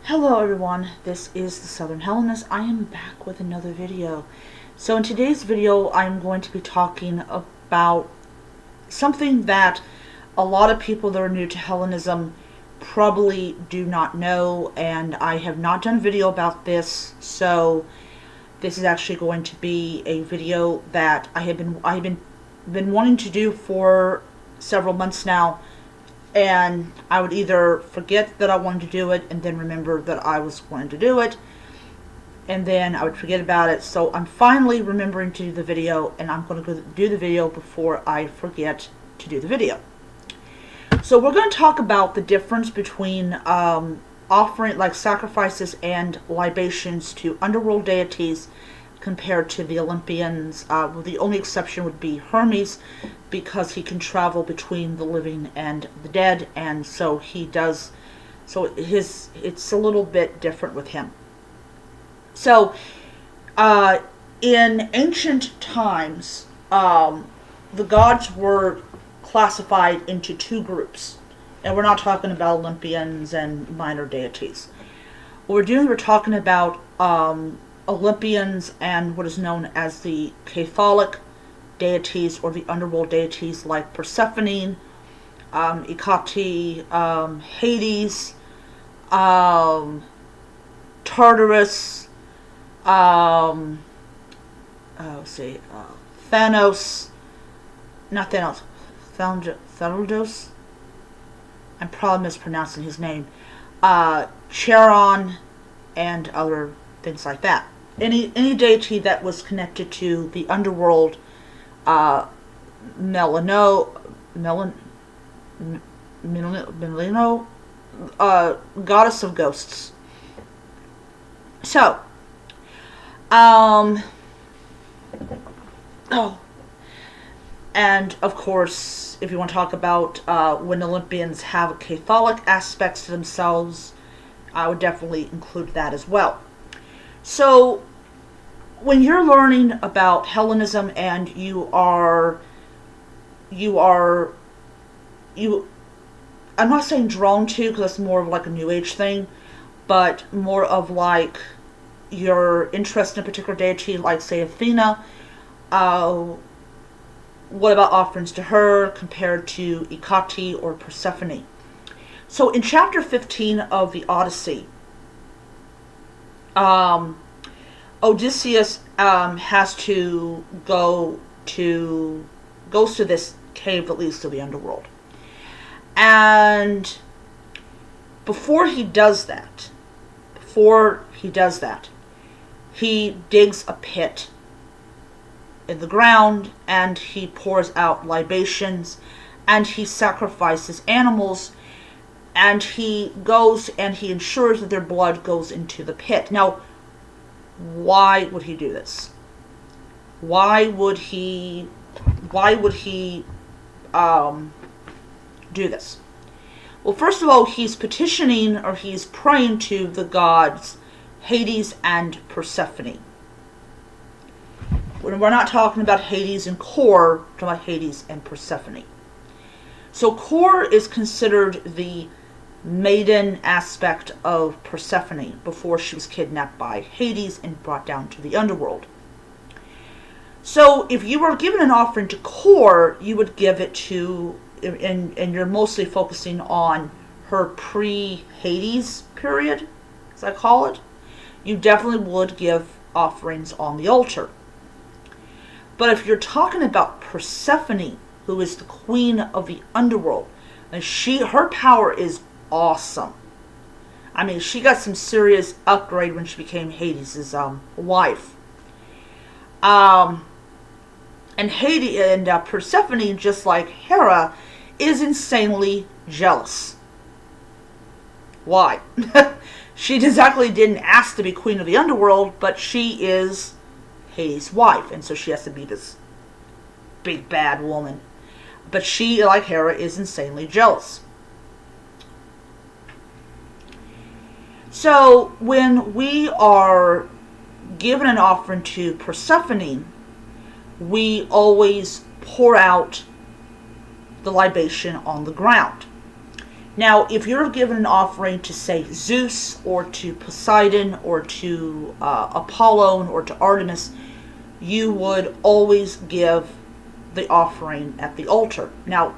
Hello everyone, this is the Southern Hellenist. I am back with another video. So in today's video I'm going to be talking about something that a lot of people that are new to Hellenism probably do not know, and I have not done a video about this, so this is actually going to be a video that I've been wanting to do for several months now. And I would either forget that I wanted to do it and then remember that I was going to do it, and then I would forget about it. So I'm finally remembering to do the video, and I'm going to go do the video before I forget to do the video. So we're going to talk about the difference between offering like sacrifices and libations to underworld deities compared to the Olympians. The only exception would be Hermes, because he can travel between the living and the dead, and so he does. So it's a little bit different with him. So in ancient times, the gods were classified into two groups, and we're not talking about Olympians and minor deities. What we're doing, we're talking about Olympians and what is known as the Catholic deities, or the underworld deities, like Persephone, Hecate, Hades, Tartarus, Thanos, not Thanos, Thaldos, I'm probably mispronouncing his name, Charon, and other things like that. Any deity that was connected to the underworld, Melino, goddess of ghosts. So, and of course, if you want to talk about when Olympians have Catholic aspects to themselves, I would definitely include that as well. So, when you're learning about Hellenism and I'm not saying drawn to, because that's more of like a New Age thing, but more of like you're interested in a particular deity, like say Athena. What about offerings to her compared to Hecate or Persephone? So in chapter 15 of the Odyssey, Odysseus has to goes to this cave that leads to the underworld. And before he does that, he digs a pit in the ground, and he pours out libations, and he sacrifices animals, and he goes and he ensures that their blood goes into the pit. Now, why would he do this? Why would he do this? Well, first of all, he's petitioning, or he's praying to the gods Hades and Persephone. We're not talking about Hades and Kor, we're talking about Hades and Persephone. So Kor is considered the maiden aspect of Persephone before she was kidnapped by Hades and brought down to the underworld. So if you were given an offering to Kor, you would give it to, and you're mostly focusing on her pre-Hades period, as I call it, you definitely would give offerings on the altar. But if you're talking about Persephone, who is the queen of the underworld, and her power is awesome. I mean, she got some serious upgrade when she became Hades' wife. And Persephone, just like Hera, is insanely jealous. Why? She exactly didn't ask to be queen of the underworld, but she is Hades' wife, and so she has to be this big bad woman. But she, like Hera, is insanely jealous. So when we are given an offering to Persephone, we always pour out the libation on the ground. Now, if you're given an offering to, say, Zeus, or to Poseidon, or to Apollo, or to Artemis, you would always give the offering at the altar. Now,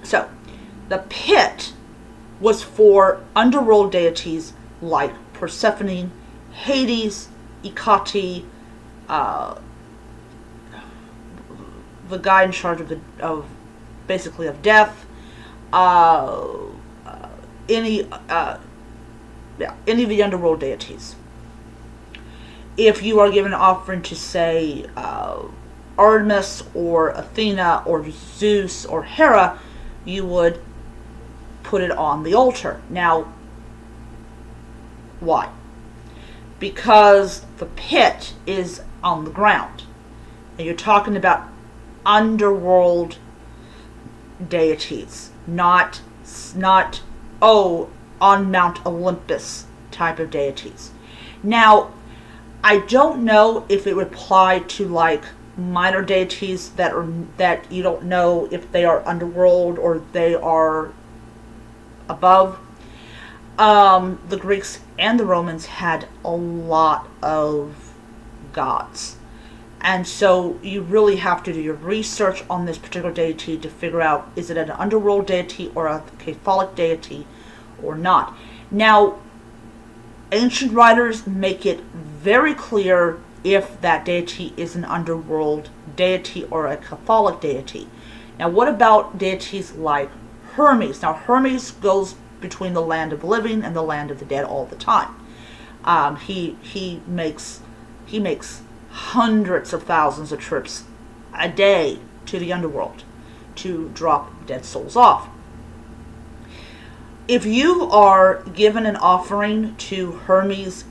so the pit was for underworld deities like Persephone, Hades, Hecate, the guy in charge of basically of death, any of the underworld deities. If you are given an offering to, say, Artemis or Athena or Zeus or Hera, you would put it on the altar. Now, why? Because the pit is on the ground, and you're talking about underworld deities, not on Mount Olympus type of deities. Now, I don't know if it would apply to like minor deities that you don't know if they are underworld or they are above. The Greeks and the Romans had a lot of gods. And so you really have to do your research on this particular deity to figure out, is it an underworld deity or a Catholic deity or not. Now, ancient writers make it very clear if that deity is an underworld deity or a Catholic deity. Now, what about deities like Hermes? Now, Hermes goes between the land of the living and the land of the dead all the time. He makes hundreds of thousands of trips a day to the underworld to drop dead souls off. If you are given an offering to Hermes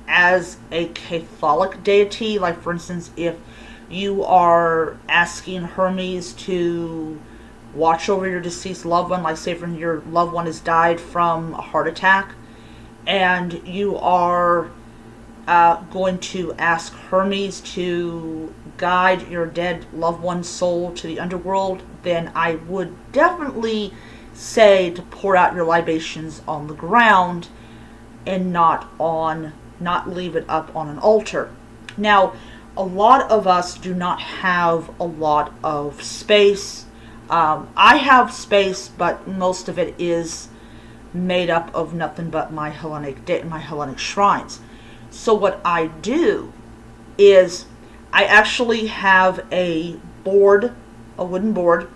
as a Catholic deity, like for instance, if you are asking Hermes to watch over your deceased loved one, like say from your loved one has died from a heart attack, and you are going to ask Hermes to guide your dead loved one's soul to the underworld, then I would definitely say to pour out your libations on the ground and not leave it up on an altar. Now, a lot of us do not have a lot of space. I have space, but most of it is made up of nothing but my Hellenic shrines. So what I do is I actually have a wooden board,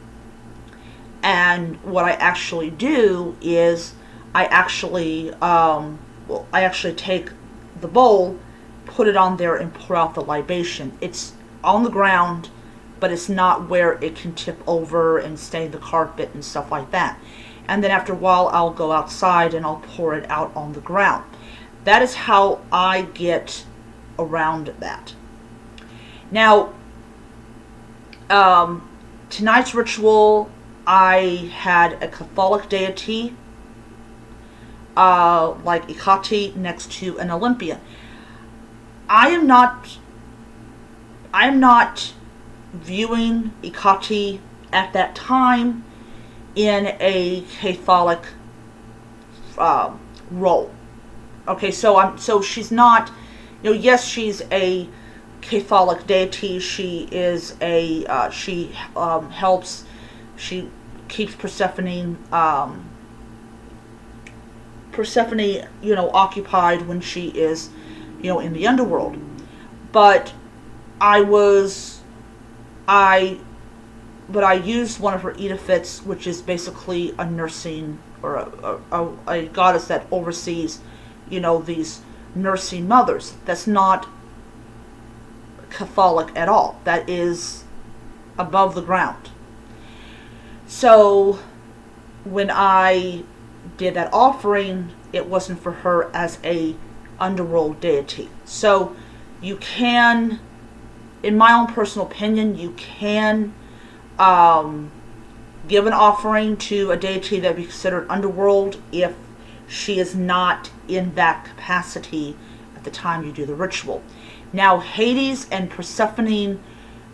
and what I actually do is I actually take the bowl, put it on there, and pour out the libation. It's on the ground, but it's not where it can tip over and stain the carpet and stuff like that. And then after a while, I'll go outside and I'll pour it out on the ground. That is how I get around that. Now, tonight's ritual, I had a Catholic deity, like Hecate, next to an Olympian. I am not viewing Hecate at that time in a Catholic role. Okay, so she's not, yes, she's a Catholic deity. She is she keeps Persephone occupied when she is, in the underworld. But I used one of her edifits, which is basically a nursing, or a goddess that oversees, these nursing mothers. That's not Catholic at all. That is above the ground. So when I did that offering, it wasn't for her as a underworld deity. So you can, in my own personal opinion, you can give an offering to a deity that would be considered underworld if she is not in that capacity at the time you do the ritual. Now, Hades and Persephone,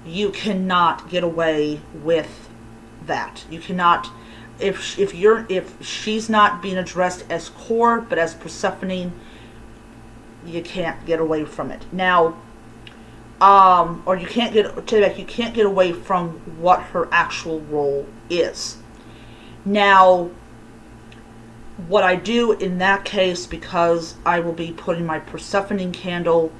you cannot get away with that. You cannot. if she's not being addressed as core but as Persephone, you can't get away from it. Now, or you can't get away from what her actual role is. Now, what I do in that case, because I will be putting my Persephone candle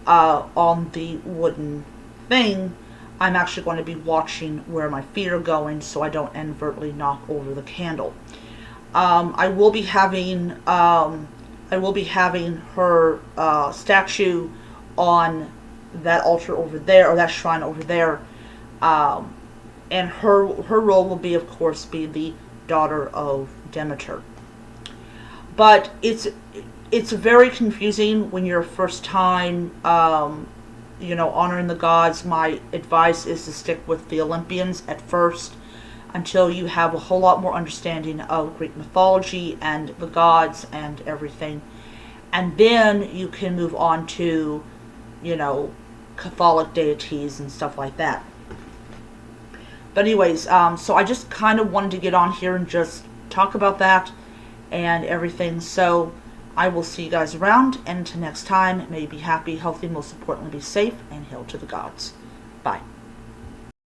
on the wooden thing, I'm actually going to be watching where my feet are going so I don't inadvertently knock over the candle. I will be having her statue on that altar over there, or that shrine over there, and her role will be, of course, be the daughter of Demeter. But it's very confusing when you're first time, honoring the gods. My advice is to stick with the Olympians at first until you have a whole lot more understanding of Greek mythology and the gods and everything. And then you can move on to, Catholic deities and stuff like that. But anyways, so I just kind of wanted to get on here and just talk about that and everything. So I will see you guys around, and until next time, may you be happy, healthy, most importantly be safe, and hail to the gods. Bye.